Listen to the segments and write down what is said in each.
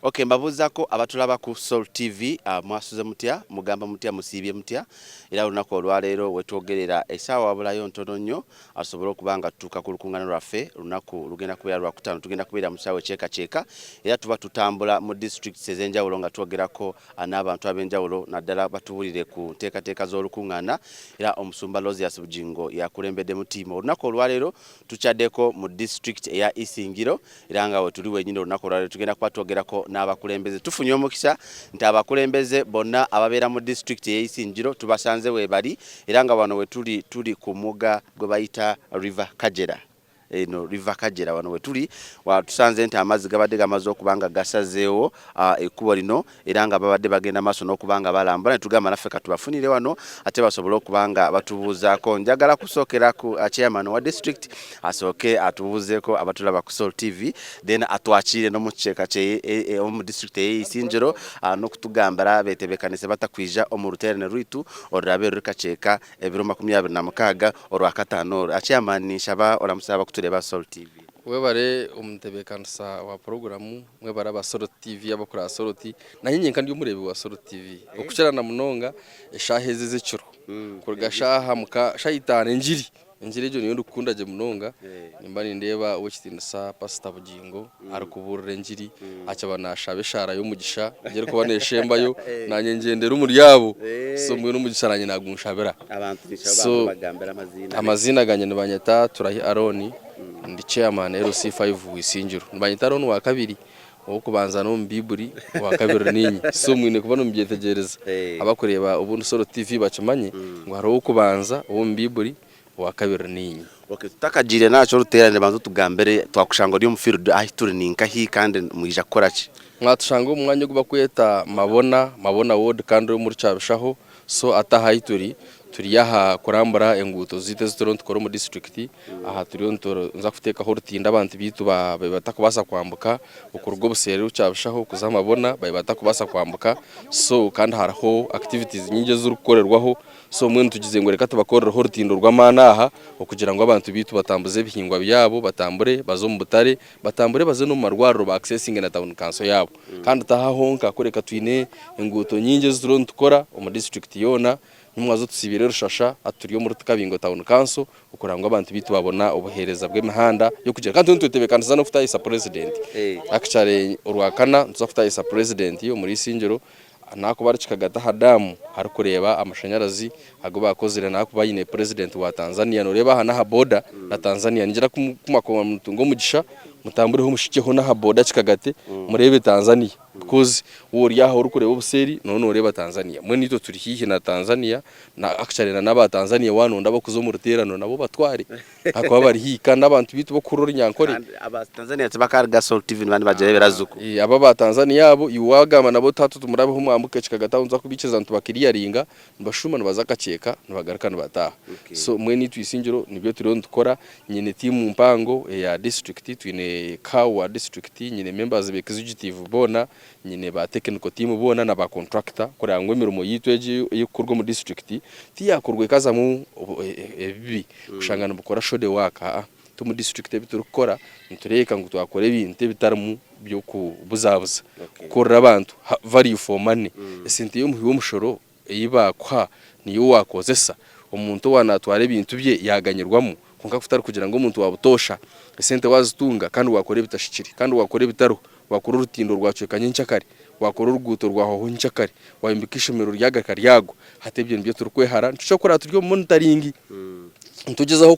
Okay, mbabuza ko abatulaba ku Soul TV mwasuze mutya mugamba mutya musibye mutya era lunako olwaleero wetwogerera esaawa wabulayo ntono nnyo asobole okubanga tutuuka ku lukungana lwaffe lunaku lugenda kubeera lwakutaano tugenda kubeera mu kisaawe kyeka era tuba tutambula mu districts ez'enjawulo nga twogerako n'abantu ab'enjawulo naddala batuwulire ku nteekateeka z'olukungana era omusumba Lozias Bujingo yakulembedde mu ttiimu. Olunaku olwaleero tukyaddeko mu district eya Isingiro era nga we tuli wennyini olunaku olwaleero tugenda kuba twogerako n'abakulembeze. Tufunye omukisa nti abakulembeze bonna ababeera mu district y'Isingiro tubasanze we bali era nga wano we tuli ku mugga gwe bayita River Kagera. River Kagera wano we tuli tusanze nti amazzi gabadde gamaze okubanga gasazeewo ekkubo lino era nga babadde bagenda maaso n'okubanga balambula ne tugamba naffe katubafunire wano ate basobole okubanga batubuuzaako. Njagala kusookera ku chairman wa district asooke atubuuzeeko abatulaba ku Soul TV then atwakire no mu kiceeka mu district y'Isingiro n'okutugambira beetebekanise batakwija omu ruterane rwitu olulabe rurikaceeka ebiro 26 olwakataano. Chairman nshaba olamusaba kutureba Soul TV. Webare umutebekanisa wa programu mwebara ba Soul TV abakora Soul TV nanyinye kandi umurebe wa Soul TV okucerana munonga eshahezeze ciro kurga shaha muka shayitane njiri ejo niyo ndukunda je munonga nimba ndeba ukitinisa Pastor Bujingo arikuburira njiri aca banashabe shara yo mugisha ngere ko baneshembayo nanye ngendera umuryabo so mwe n'umugisha nanye nagunshabera abantu nishaba bagambira amazina ganye nibanyeta turahi Aroni ndi chairman LC5 Isingiro nibanyeta Aroni wa kabiri okubanza no mbiburi wa kabiri ninyi so mwine kubana mubyetegereza abakureba ubundi Soul TV bacamanye ngo hari okubanza uwo mbiburi wa kabiri ninyi. Okay, tutakajire nacho ruterane bantu tugambere twakushanga ndi mu field ahituri ninka hi kandi mwija koraki mwatushanga umwanya guba kweta mabona ward kandi muri cyabishaho so atahayituri turi yaha kurambura enguto zite zitoronto koro mu district aha turi ntoro nza kuteka ho rutinda abantu bitu batakubasa kwambuka ukurgo busere ucyabishaho kuzamabona batakubasa kwambuka so kandi haraho activities nyinge z'urukorerwaho so mwe tugize ngo reka tubakorera ho rutindo rw'amana aha okugira ngo abantu bitu batambuze bihingwa byabo batambure bazo mu butare batambure baze no marwaro ba accessing na town council yabo kandi tahahonka kureka twine enguto nyinge z'uronto kora mu district yona nimwazo tusibire rushasha aturiyo muri tukabingo town council ukurangwa abantu bitu babona ubuhereza bw'imihanda yo kugira kandi tutebekanza no futa isa president actually urwakana nzafuta isa president yo muri Isingiro nako barikagata hadamu hari kureba amashanyarazi ago bakozire nako bayine president wa Tanzania no reba hana ha border na Tanzania ngira kumakoma mutungo mugisha mutambure ho mushikeho na ha border kikagate murebe Tanzania because wori yaho uri kureba ubuseri none ureba Tanzania mwe nito turi hihi na Tanzania na actually na ba Tanzania wano ndabo kuzo mu ruterano nabo batware akaba bari hika nabantu bitu bo kurora nyankore aba Tanzania tbakarga Soul TV nibandi bajerebera zuko aba ba Tanzania yabo iwagama nabo tatu tumurabe ho mwambuke kikagata unza kubikeza ntubakiriya ringa mbashuma nabazakaceka nabagaruka nabataha so mwe nitu Isingiro nibyo turiyo dukora nyine team mpango ya district twine kawa district nyine members be executive bona nyine ba technical team bona na ba contractor kurangwe mirimo yitweje yikurwa mu district tiyakurwe kaza mu ebi kushangana bukora shode waka mu district biturukora ntureka ngo twakore ibintu bitaramu byo kubuzabuza gukora abantu value for money esente yo mu mushoro yibakwa niyo wakozesa umuntu wanatware ibintu bye yaganyirwamo kunka futari kugira ngo umuntu wabutosha esente wazitunga kandi wakore bitashikiri kandi wakore bitaro wakora urutindo rwacekanye ncyakare wakora uruguto rwaho ncyakare wayimbikisha mero ryagakari yago hatebye nibyo turukwehara ncokora turyo monitoring ntugezaho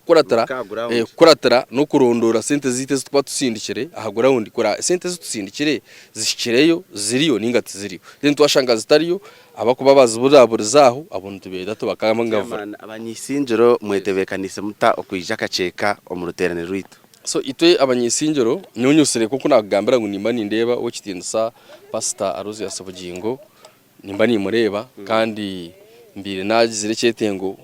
kuratara no kurondora sente zite zitwa tusindikire ahagura wundi kora sente zitusindikire zishikireyo ziriyo ningati ziriyo then twashanga zitariyo abakuba baziburabuzaho abuntu beda to bakamangava abanyisingiro mwetebekanise muta okwijja kaceka omuruterane rwitu so itwe abanyisingiro nyonyusere kuko nagambira ngo nimba nindeba okitinsa Pastor Lozias Bujingo nimba nimureba kandi mbire nagizire cyetengo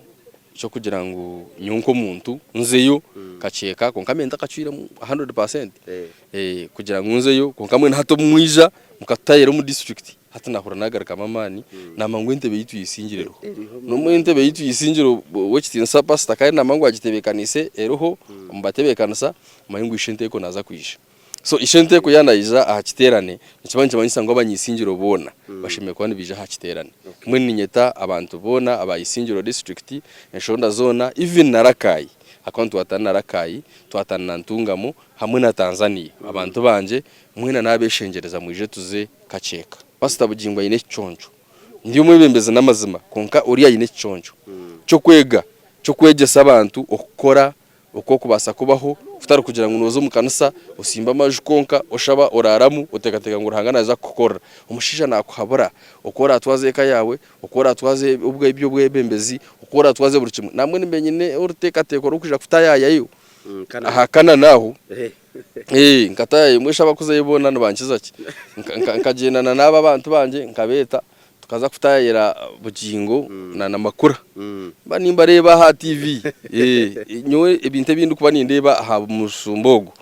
cyo kugira ngo nyunko muntu nzeyo kaceka konkamenda kacwira 100% kugira ngo nzeyo konkamwe hato mwija mukatayero mu district hata nahura nagaraka mamani namangu entebe yitu Isingiro no mu entebe yitu Isingiro wekitinsa Pastor kandi namangu agitebekanise eroho mbatebekanisa mayingu ishente ko naza kwisha so ishente ko yanayiza aha kiterane nikibanje banyisa ngo abanyisingiro bona bashimiye kwa nibije aha kiterane mwe ninyeta abantu bona abayisingiro district eshonda zona even narakayi akontu watanarakayi twatana ntungamo hamwe na Tanzania abantu banje mwena nabeshengereza muje tuze kaceka pasita bugingwa yine cyonjo ndi umwebembeze n'amazima konka uriya yine cyonjo cyo kwega cyo kwegesa abantu okukora uko kubasa kubaho futari kugira ngo nozo mu kanisa usimba amaju konka ushaba oraramu utekateka ngo urahangana za gukora umushisha nakuhabura ukora atwazeka yawe ukora atwaze ubwo ibyo bwebembezi ukora atwaze buri kimwe namwe nimbenyine urutekateko rukuja kutayayo ahakana naho nkataye mwisha bakuze yibona n'abankiza ki nkagendana n'aba bantu banje nkabeta tukaza kutayera bugingo na namakura banimba reba ha TV nyowe ibinte bindu kuba nindeba ha musumbogo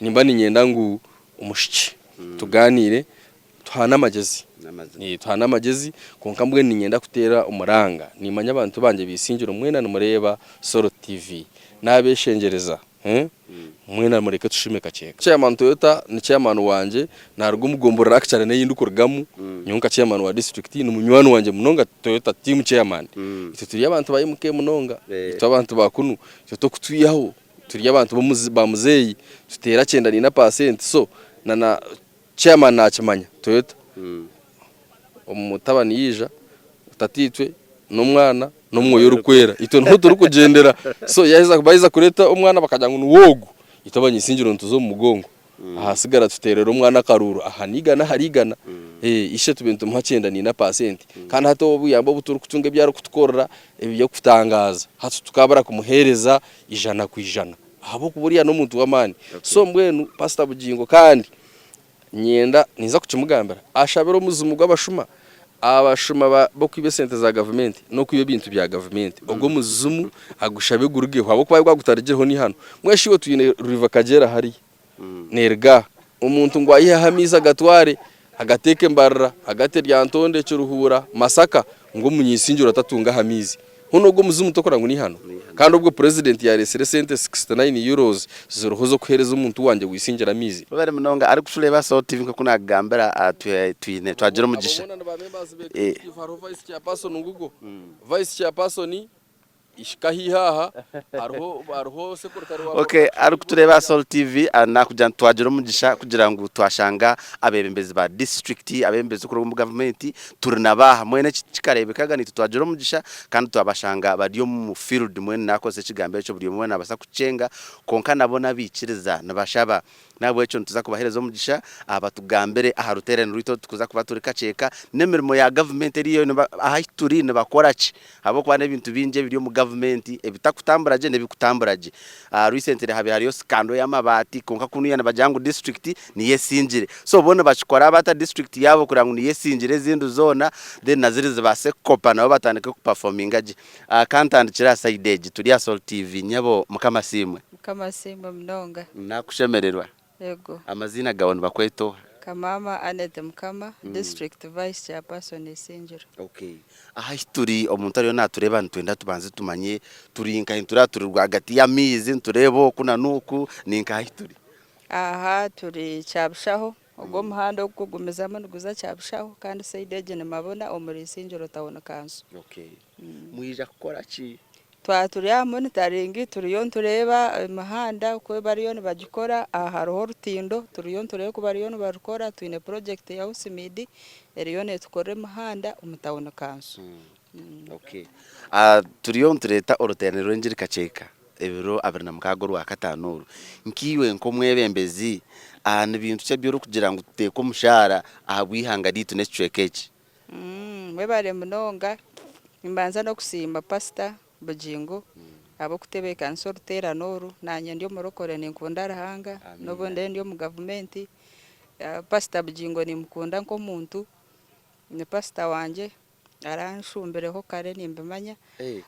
nimba ninyenda ngo umushiki tuganire tuhana amagezi tuhana amagezi konka mbwe ninyenda kutera umuranga nimanya abantu banje bisingiro mwena numureba Soro TV nabeshengereza mwena mureke tushime kaceka chairman Toyota ni chairman wanje narwo mugombora cyane n'yindi ukorgamu nyunka chairman wa district ni munywani wanje munonga Toyota team chairman ite turi abantu bayimuke munonga ite abantu bakunu cyo kutwiyaho turi abantu ba muzeyi tutera 9% so na chairman nakimanya Toyota umutabani yija utatitwe n'umwana nomwoyo rukwera ito ntuturu kugendera so yahiza kubayiza kureta umwana bakajya ngo nuwogu itabanyisingiro ntuzo mu mugongo ahasigara tuterera umwana karuru ahanigana harigana ishe tubintu mu 9% kandi hato buyambo buturu kutunga byaro kutukorera ibyo kutangaza hatu tukabara kumuhereza 100% abo kuburiya no muntu wamani so mbwenu pastor bugingo kandi nyenda niza kucimugambira ashabero muzumu gw'abashuma abashuma bo kwibe sente za government no kwibe bintu bya government ubwo muzumu agushabe gurugeho abo kwaye gwagutarijeho ni hano mweshiwe tuyine river kagera hari nerga umuntu ngo ayihamiza gatware agateke mbarra agate ryantonde cyuruhura masaka ngo munyisingiro atatunga hamizi hono ubwo muzumu tokora ngo ni hano kandi ubwo president ya resere sente 69 euros zirohozo kuhereza umuntu wanje wisingira mizi bare munonga ari kushureba so TV nko kunagambira twine twagera umugisha vice chairperson ngugo vice chairperson ishikahihaha arho secretary wa okay ari kutureba Sol TV nakuja twagera umugisha kugira ngo twashanga abebembezi ba district abembezi kuri mu government turinabaha mwene kikarebe kagani twagera umugisha kandi twabashanga badiyo mu field mwene nakoze kigambe cyo buri mwene abasa kucenga konka nabona bikiriza nabashaba nabwo cyo tuza kubahereza umugisha abatugambere aharutere n'urito tukuza kuba turi kaceka nemirimo ya government iriyo ahituri n'abakoraci abo kwa n'ibintu binje biri mu government ebitakutamburaje nebikutamburaje recently hariyo scandal y'amabati konka kunuyana bajangu district ni yesingire so bone bachikora bata district yabo kurangu ni yesingire zindu zona then nazirize base kopa nabo batandike ku performing aje kantandikira side turi ya Sol TV nyabo mukamasimwe mnonga nakushemererwa yego amazina gawon bakweto Kamama Anete Mukama district vice chairperson Isingiro okay aha turi omuntu ariyo natureba ntwenda tubanze tumanye turi inka turi rwagati ya mizi nturebo kuna nuku ninka hituri aha turi cyabushaho ubwo muhanda ukugumizamo nuguza cyabushaho kandi sayidege ne mabona omuri Isingiro tawona kanso okay mwija gukora ki twaturiya monitoring turiyo tureba imahanda uko bariyo bagikora aharoho rutindo turiyo turebe ko bariyo barukora twine project ya usimidi eriyo ne tukore mahanda umutawona kanso okay turiyo tureta orotenero njiri kaceka ebiro abirna mukago rwa katanuru nkiwe nko mwebembezi n'ibintu cyo byoro kugira ngo tuteko mushara ahabwihangadi tunecwekeje mwebare munonga imbanza no kusimba pastor bugingo abo kutebeka nsortera noru nanye ndio morokore ninkunda rahanga nobo ndio mu government pastor bugingo ni mukunda nko muntu ni pastor wanje aranshumbeleho kare nimbemanya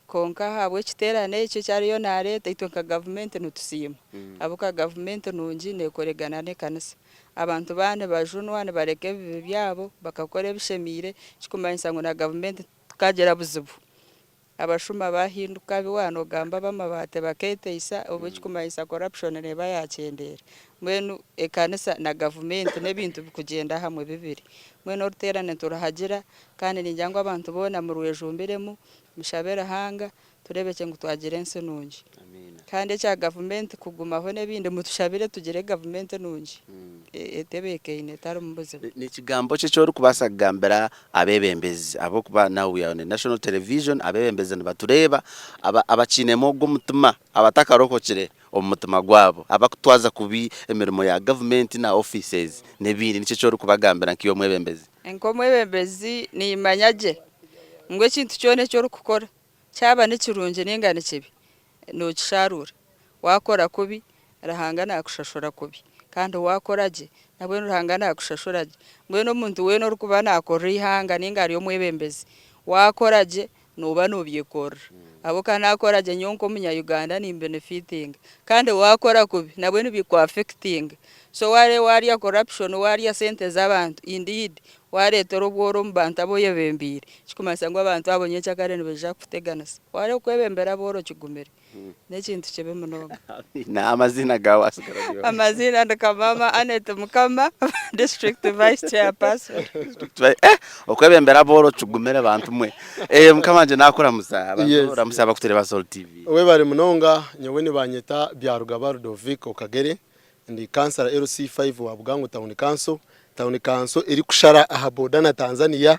konka habwe kiterane icyo cyariyo na leta itonka government nutusima abo ka government nungi nekoregana ne kanisa abantu bane bajunwane bareke byabo bakakore bishemire kikumanyisa ngo na government kagera buzubu abashuma bahinduka biwano gamba bamabate baketeisa obukikumanyisa corruption neba yakendera mwenu ekanisa na government nebintu bikugenda hamwe bibiri mwenu oruterane turahagira kandi ninjangwa abantu bona mu rwejumbiremu mushabera hanga turebeke ngo twagire ensi nungi kandi cya government kugumaho nebindi mutushabire tugire government nungi etebeke inetaro mbuze ni kigambo cyo cyo kubasa kugambira abebembezi abo kuba nawe ya national television abebembezi batureba abakinemo gumutima abatakarokokire omutima gwabo abakutwaza kubi emirimo ya government na offices nebindi nicyo cyo kubagambira nkiyo mwebembezi enko mwebembezi ni imanyaje ngwe kintu cyone cyo rukukora cyaba n'ikirunje n'ingane kibi no kisharura wakora kubi rahangana akushashura kubi kandi wakoraje nabwe ruhangana akushashuraje ngwe no muntu we no rukubana akora ihanga n'ingari yo mwebembezi wakoraje nuba nubyekora abo kana akoraje nyonko munya Uganda ni benefiting kandi wakora kubi nabwe nubikwa affecting so wari ya corruption wari ya sente z'abantu indeed waretero bworo mbanta abo yebembire kikumasa ngo abantu abonye cyakare nibeja kuteganasa wari kwebembera boro kigumere nekintu cyebe munoga na amazina gawa asigara amazina ndakamama Anet Mukama district vice chairperson okwebembera boro kigumere abantu mwe mukamanje nakora musaba ramusaba kutereba Sol TV we bari munonga nyewe ni banyeta bya Rugaba Ludovic Okagere ndi kansala LC5 wa Bugango Town Council iri kushara aha boda na Tanzania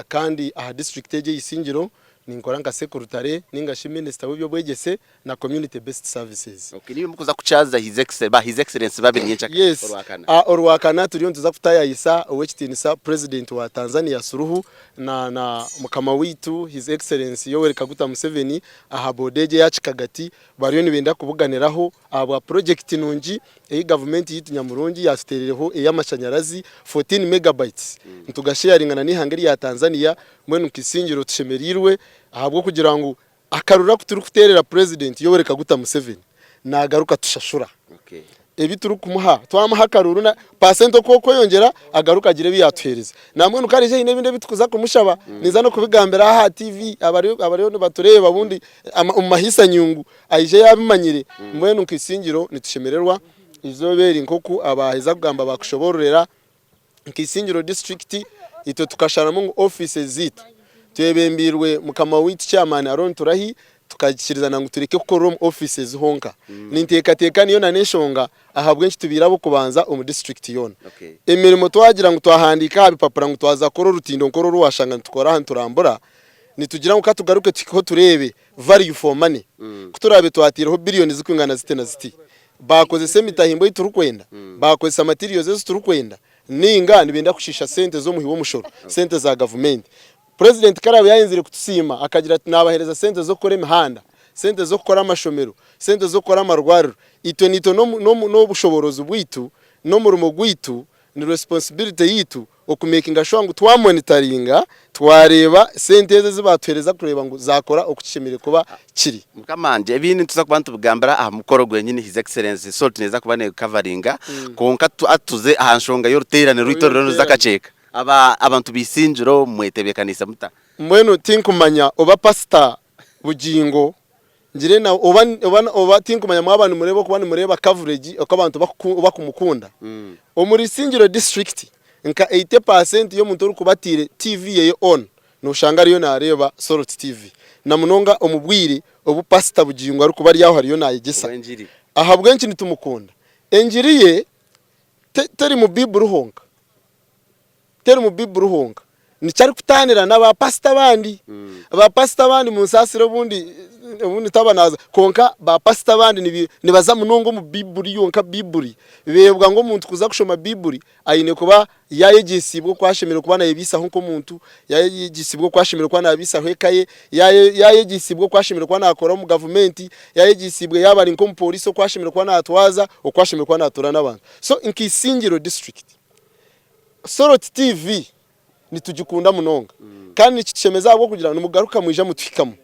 kandi aha district eje Isingiro ninkora nka secretary ningashi minister w'ibyo bwegese na community based services. Okay, niyo mukuza kuchaza his excellence babiri nyenchaka orwakana turiyo ntuza kutaya isa owechitinisa president wa Tanzania Suruhu na mukama witu his excellence Yoweri Kaguta Museveni aha bodeje yachikagati bariyo nibenda kubuganiraho aba project nungi government yitu Nyamurungi yasiterereho y'amashanyarazi 14 megabytes ntugasharingana n'ihangeri ya Tanzania mwenu Kisingiro tushemerirwe ahabwo kugira ngo akarura kuturi kuterera president Yoweri Kaguta Museveni nagaruka tushashura. Okay, ebi turi kumuha twamaha karuruna pasento koko yongera agaruka agire biyatwereza namwe nukarije inebinde bitukuza kumushaba niza no kubigambira aha TV abariyo batureba bundi umahisa nyungu ayije yabimanyire mwenu Kisingiro nitushemererwa izobera inkoku abaheza kugamba bakushoborera Kisingiro district ito tukasharamo ngo offices zitu twebembirwe mukama witu chairman Aron Turahi tukagikirizana ngo tureke ko room offices honka ninteka niyo na neshonga ahabwe ntitubirabo kubanza mu district yone. Okay, emirimo twagira ngo twahandika abipapura ngo twaza koro rutindo nkoro ruwashanga tukora ahantu turambura nitugira ngo katugaruke tukiko turebe value for money kuturabe twatiraho billions zikwingana zitena ziti bakoze semitahimbo yiturukwenda bakoze materials zose turukwenda ninga nibenda kushisha sente zo muhiwo mushoro sente za government. President Karabe yayinzire kutusima akagira ati nabahereza sente zo kora imihanda sente zo kora amashomero sente zo kora amarwariro ito nito no bushoborozi bwitu no murumo gwitu ni responsibility yitu okumakinga sure ngo twamonitoringa twareba sente ze zibatwereza kureba ngo zakora okukishimire kuba kiri mukamanje ibintu tuza kubantu bugambara aha mukoro gwenyine his excellence Salt neza kubane coveringa konka atuze ahanshonga yo ruterane ruitorero zakaceka abantu bisingiro mwetebekanisa muta mwenu tinkumanya oba pastor bugingo ngire na oba tinkumanya mwabantu murebo kubana mureba coverage akabantu bakumukunda omuri Singiro district nka 80% yo muntu rukubatire TV ye on no shanga riyo nareba Salt TV na munonga omubwire obu pastor bugingo ari kuba ryaho hariyo nayigisa aha bwenki nitumukunda enjiriye teri mu Bible honka ni cyari kutanira n'aba pastor bandi aba pastor bandi mu nsasiro bundi tabanaza konka ba pastor bandi nibaza munongo mu Bible yonka Bible bebwa ngo muntu kuza kushoma Bible ayine kuba yayegisibwo kwashimira kubana yebisa nko muntu yayegisibwo kwashimira kwana abisa hwekaye yayegisibwo kwashimira kwana akora mu government yayegisibwe yabari nko mu police kwashimira kwana atwaza okwashimira kwana atura n'abantu so in Kisingiro district Salt TV nitugikunda munonga kandi nikicemeza abo kugira ngo mugaruka mwija mutwikamo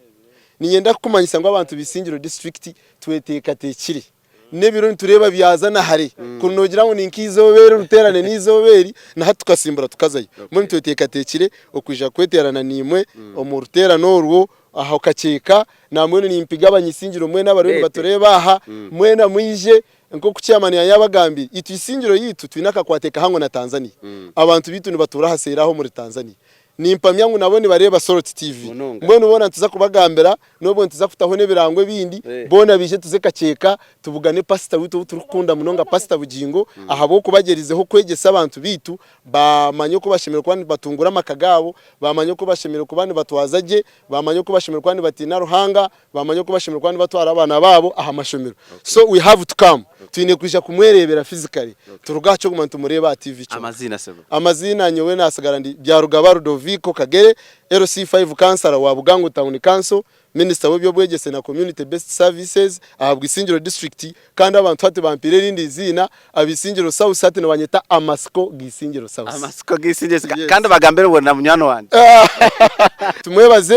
niyenda kumanyisa ngo abantu bisingiro district tweteka tekiri nebiro ntureba byazana hari kunogira ngo ninkizobere ruterane nizoberi na tukasimbura tukazayo muri tweteka tekire okwija kweterana nimwe omu ruterano urwo aha ukakeka namwe nimpiga abanyisingiro mwe n'abarundi batureba aha mwe na mwije nko kucyamani yabagambi itu isingiro yitu twinaka kwateka hango na Tanzania abantu bitu nibatura haseraho muri Tanzania nimpamya ngo nabone bareba Salt TV mbone ubona tuza kubagambira nobwo tuza kutaho nebirangwe bindi bona bije tuze kaceka tubugane pastor witu turukunda munonga pastor bugingo ahabo kubagerizeho kwegesa abantu bitu bamanye ko bashimira kwani batungura makagabo bamanye ko bashimira kubani batwazaje bamanye ko bashimira kwani batina ruhanga bamanye ko bashimira kwani batwara abana babo aha mashomero so we have to come twine kwisha kumwerebera physically turugacho kumantu mureba TV cyo amazina nyowe nasagara ndi bya Rugaba Rudoviko Kagere LC5 Councilor wa Bugango Town Council Minister w'ebyo bwegese na Community Based Services ahabwa Isingiro District kandi abantu hati bampire rindi zina abisingiro South Sat banyeta amasiko gisingiro South amasiko gisingiro kandi bagambere ngo na munywano wanje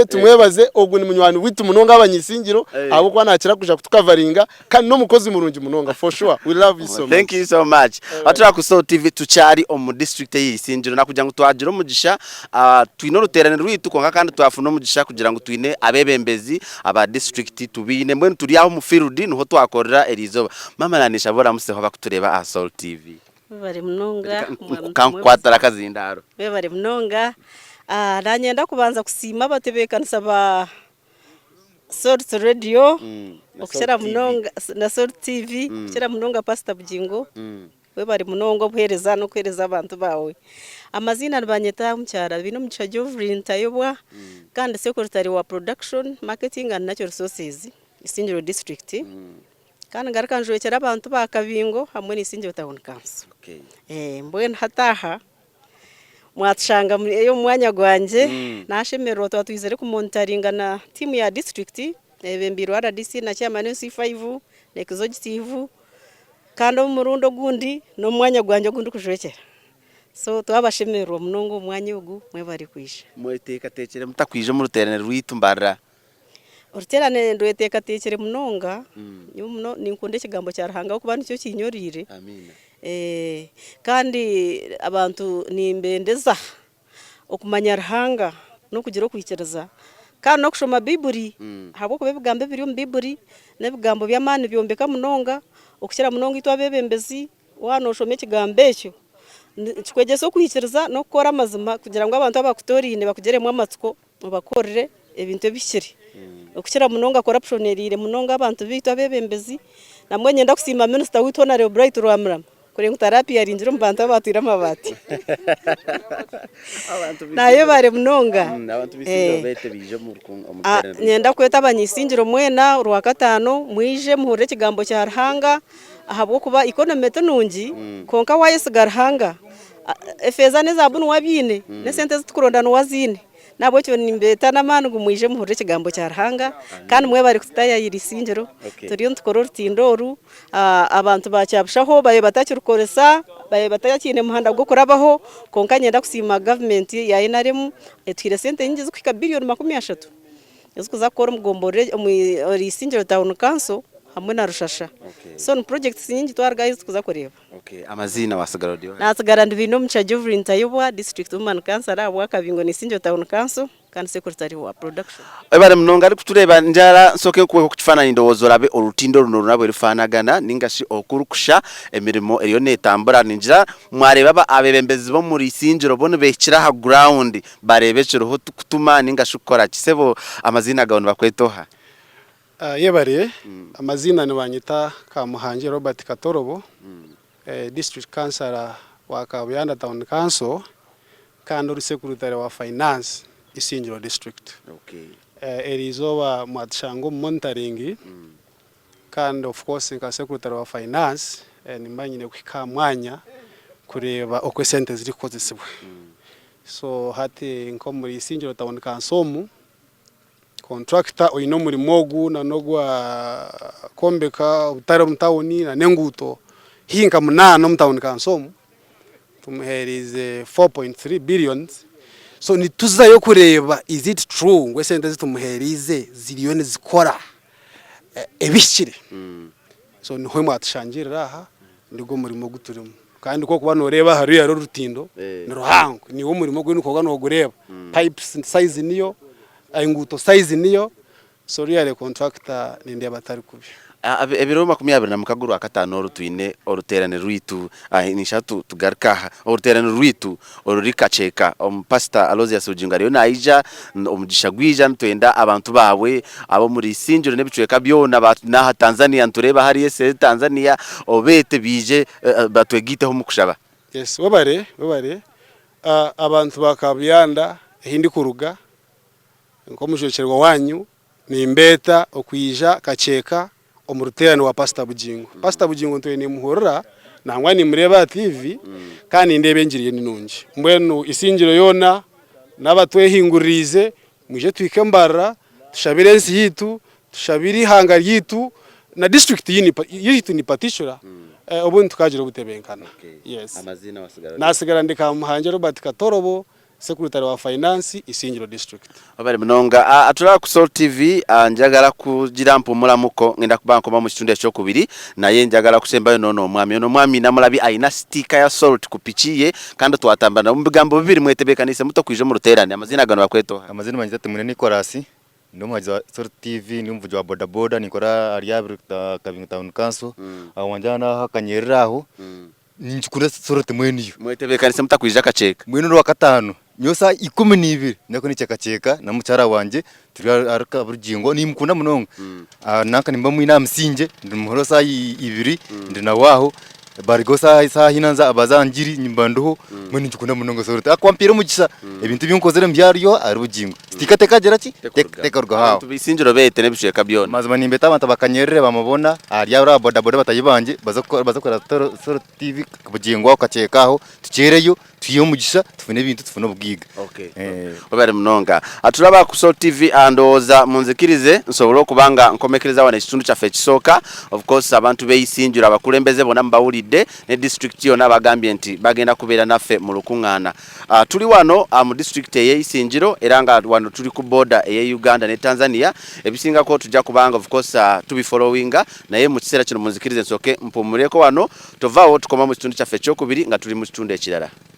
tumwebaze ogwo ni munywano witu munonga abanyisingiro abo kwa nakira kuja kutukavaringa kandi no mukozi murungi munonga for sure we love you so much. Thank you so much. Atura ku Soul TV tuchari omu district y'Isingiro nakugira ngo twagire umugisha twino ruteraniro rwitu konka kandi twafuna umugisha kugira ngo twine abebembezi aba district tubine mbwe turi aho mu field niho twakorera erizoba mama nanisha bora museho bakutureba a Soul TV bari munonga kwatara kazindaro bari munonga nanyenda kubanza kusima batebekanisa ba Soul Radio okishera munonga na Soul TV okishera munonga pastor bugingo we bari munongo buhereza no kwereza abantu bawe amazina banyeta mucyara bino muca Jovrinta yobwa kandi secretary wa production marketing and natural resources Isingiro district kandi ngarakanjwe cyara abantu bakabingo hamwe n'Isingiro town council mbwe hataha mwatshanga yo mwanya gwanje nashemero twatwizere ku monitoringa na team ya district bembiro RDC na chairman C5 n'executive kandi umurundo gundi no mwanya gwanje gundi kujwekera so twabashemero munongo mwanya ugu mwe bari kwisha mweteka tekere mutakwije mu ruteraniro rwitumbara uruterane ndweteka tekere munonga nyumuno ninkunde kigambo cya Ruhanga kuba nicyo kinyorire amina kandi abantu nimbendeza okumanya Ruhanga no kugira kwikiriza kandi no kushoma Biburi habo ko bebigambe biri mu Biburi nebigambo by'amani byombeka munonga okukira munonga itwabebembezi wanoshome kigambe cyo kikwegese kwikiriza no gukora amazima kugira ngo abantu abakutorine bakugeremo amatsiko bakorere ebintu bikiri okukira munonga corruption erire munonga abantu bitwa bebembezi namwe nyenda kusima minister witona Leo Bright Rwamram kuri ngutarapi yarinjira mu bantu abatira amabati nayo bare munonga abantu bisingiro bete bije mu muterano nyenda kweta abanyisingiro mwena urwa gatano mwije muhure kigambo cya Ruhanga ahabwo kuba economy nungi konka wayesiga Ruhanga efeza neza bunu wabine ne sente zitukurondana wazine nabo cyo nimbeta namanu gumwije muhure kigambo cya Ruhanga kandi mwe bari kutaya yirisingiro turiyo ntukorora tindoru abantu bacyabushaho baye batakirukoresa baye batayakine muhanda gwo kurabaho konka nyenda kusima government ya NRM etwire sente nyingi zikika billion 30 ezikuza kora mugombore mu Isingiro town council hamwe na Rushasha so ni projects nyingi twargaye zikuza kureba amazina wasagara dio nasagara ndibino muca Jovrinta yobwa district woman council abwa kabingo ni Isingiro town council kandi secretary wa production ebare munonga ari kutureba njara soke kuwe kukifana indowozo rabe orutindo runo nabo rifanagana ningashi okurukusha emirimo eriyo netambura ninjira mwareba abebembezi bo muri Isingiro bone bekira ha ground barebecero ho kutuma ningashi ukora kisebo amazina gahunda bakwetoha yebare amazina ni banyita Kamuhangi Robert Katorobo district councilor wa Kabuyanda town council kandi uri secretary wa finance Isingiro district erizoba mwatshango monitoring kandi of course nka secretary wa finance nimbanyine kwika mwanya kureba okwe sente ziri kozesebwe so hati nko muri Isingiro town council contractor oyino muri mogu na nogwa kombeka utare mtawuni na nenguto hinka munano mtawuni kansomu tumuherize 4.3 billion so nituza yo kureba is it true ngwe sente zitumuherize ziliyone zikora ebishire so niho mwatshangira aha ndigo muri mogu turimo kandi ko kuba noreba hari yaro rutindo ni Ruhango ni wo muri mogu ni koga no gureba pipes size niyo enguto size niyo so real contractor ninde batari kubi ebiro 25 akatano orutuine oruterane rwitu nishatu tugarka oruterane rwitu orurikacheka pastor Aloysius Uganda na aija omugisha gwija ntwenda abantu bawe abo muri Isingiro nebicweka byona na Tanzania ntureba hari ese Tanzania obete bije batwegiteho mukushaba. Yes, wabare abantu bakabiyanda hindi kuruga nko mushocerwa wanyu ni mbeta okwija kacheka omuruterano wa Pastor Bujingo. Pastor Bujingo ntwe ni muhorora nangwa ni mureba TV kandi ndebe ngiriye ninungi mbwenu Isingiro yona nabatwehingurize muje twikembara tushabire ensi yitu tushabiri hanga yitu na district yitu ni patishura obundi tukagira ubutebenkana. Yes, amazina wasigara nasigara ndika muhanje Robert Katorobo secretary wa finance Isingiro district. Abari munonga atura ku Soul TV njagala kugira mpumula muko ngenda kubanko mu kitunde cyo kubiri naye njagala kusembayo nono mwami namulabi aina sticker ya Soul kupichiye kandi twatambana mu bigambo bibiri mwetebekanise muto kwije mu ruterane amazina gano bakweto. Amazina manje tatumune Nicolas ndumwaji wa Soul TV ndumvuji wa boda boda nikora aliabri Kaguta town council awanjana hakanyereraho ninchukura Soul temweniyo mwetebekanise mutakwije kacheka mwino wa katano nyosa 12 nako ni chekacheka na muchara wanje turi araka Bujingo ni mukunda munonga naka nimba mwina msinje ndumuhoro saa 2 ndina waho barigo saa hinanza abazanjiri nyimbanduho mwini chukunda munonga Soul akwampira mugisa ebintu byunkozere mbyariyo ari Bujingo stikateka geraki tekorwa hawo tubisingiro bete nebisheka byona mazima nimbeta abantu bakanyerere bamubona ari abra boda boda batayibanje bazakora Soul TV Bujingo akachekaho tucereyo tuyo mugisha tufune ibintu tufune ubwiga. Okay. Obere munonga aturaba ku Soul TV andoza munzikirize nsobolo kubanga nkomekereza wana ikitundu cha fechisoka of course abantu beyisinjura abakulembeze bona mbawulide ne district yo nabagambye nti bagenda kubera nafe mu lukungana tuli wano mu district ye Isingiro eranga wano tuli ku border ye Uganda ne Tanzania ebisinga ko tujja kubanga of course tubi followinga naye mu kisera kino munzikirize nsoke mpumureko wano tovawo tukoma mu kitundu cha fechokubiri nga tuli mu kitundu ekirala.